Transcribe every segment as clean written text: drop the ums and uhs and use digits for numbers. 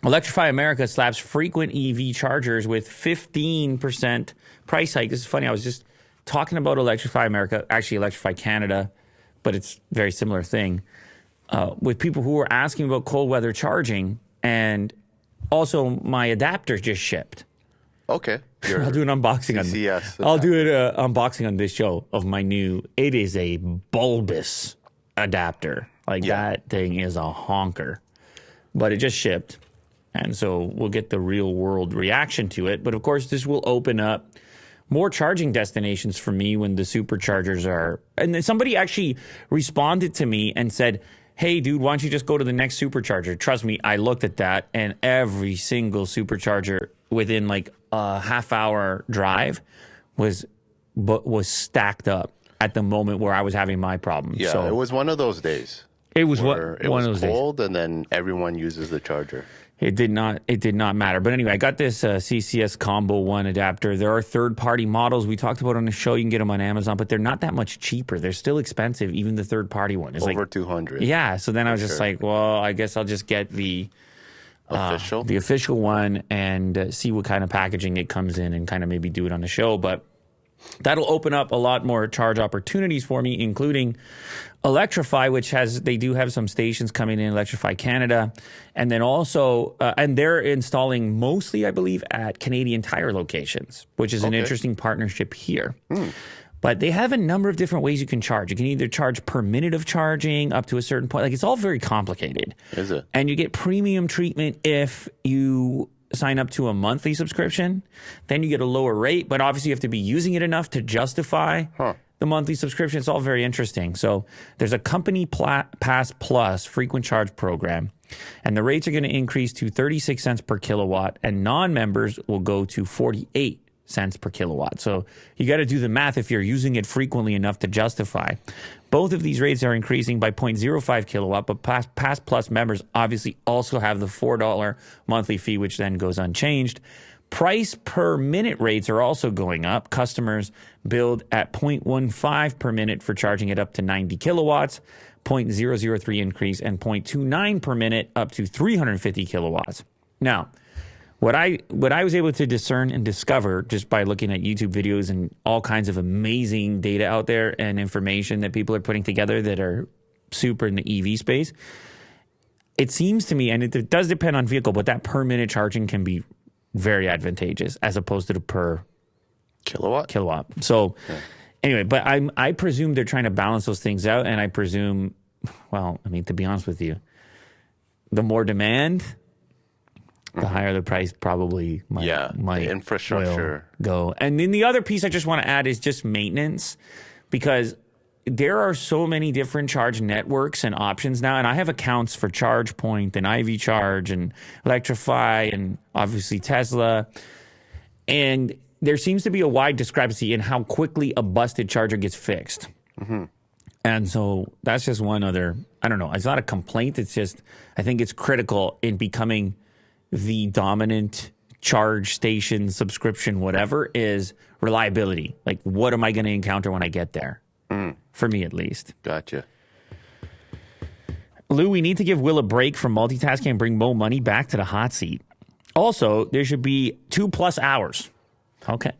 Electrify America slaps frequent EV chargers with 15% price hike. This is funny. I was just talking about Electrify America, actually Electrify Canada, but it's a very similar thing, with people who were asking about cold weather charging. And also my adapter just shipped. Okay. I'll do an unboxing CCS on I'll do an unboxing on this show of my new, it is a bulbous adapter. Like that thing is a honker. But it just shipped. And so we'll get the real world reaction to it. But of course, this will open up more charging destinations for me when the superchargers are. And then somebody actually responded to me and said, hey, dude, why don't you just go to the next supercharger? Trust me, I looked at that, and every single supercharger within like a half-hour drive was stacked up at the moment where I was having my problem. Yeah, so it was one of those days. It was one of those days. It was cold, days. and then everyone uses the charger. It did not matter. But anyway, I got this CCS Combo 1 adapter. There are third-party models we talked about on the show. You can get them on Amazon, but they're not that much cheaper. They're still expensive, even the third-party one. It's over like $200. Yeah, so then I was just like, well, I guess I'll just get the official one and see what kind of packaging it comes in and kind of maybe do it on the show. But that'll open up a lot more charge opportunities for me, including Electrify, which they do have some stations coming in, Electrify Canada. And then also, and they're installing mostly, I believe, at Canadian Tire locations, which is an interesting partnership here. But they have a number of different ways you can charge. You can either charge per minute of charging up to a certain point. Like, it's all very complicated. Is it? And you get premium treatment if you sign up to a monthly subscription. Then you get a lower rate, but obviously you have to be using it enough to justify the monthly subscription. It's all very interesting. So there's a Company Pass Plus frequent charge program, and the rates are going to increase to 36 cents per kilowatt, and non-members will go to 48 cents per kilowatt. So you got to do the math if you're using it frequently enough to justify. Both of these rates are increasing by 0.05 kilowatt, but Pass Plus members obviously also have the $4 monthly fee, which then goes unchanged. Price per minute rates are also going up. Customers billed at 0.15 per minute for charging it up to 90 kilowatts, 0.003 increase, and 0.29 per minute up to 350 kilowatts. Now, what I was able to discern and discover just by looking at YouTube videos and all kinds of amazing data out there and information that people are putting together that are super in the EV space, it seems to me, and it does depend on vehicle, but that per minute charging can be very advantageous as opposed to the per kilowatt. So anyway, but I presume they're trying to balance those things out, and I presume, well, I mean, to be honest with you, the more demand, the higher the price probably might the infrastructure go. And then the other piece I just want to add is just maintenance, because there are so many different charge networks and options now. And I have accounts for ChargePoint and IV Charge and Electrify and obviously Tesla. And there seems to be a wide discrepancy in how quickly a busted charger gets fixed. And so that's just one other, I don't know, it's not a complaint. It's just, I think it's critical in becoming the dominant charge station, subscription, whatever, is reliability. Like, what am I going to encounter when I get there? For me, at least. Gotcha. Lou, we need to give Will a break from multitasking and bring Mo Money back to the hot seat. Also, there should be 2+ hours. Okay.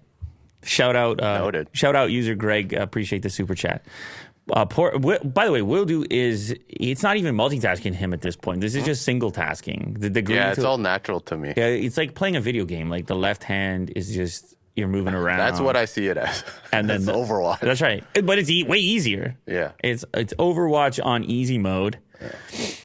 Shout out user Greg. Appreciate the super chat. By the way, it's not even multitasking him at this point. This is just single tasking. It's all natural to me. Yeah, it's like playing a video game. Like, the left hand is just, you're moving around. That's what I see it as. And then Overwatch. That's right. But it's way easier. Yeah. It's Overwatch on easy mode.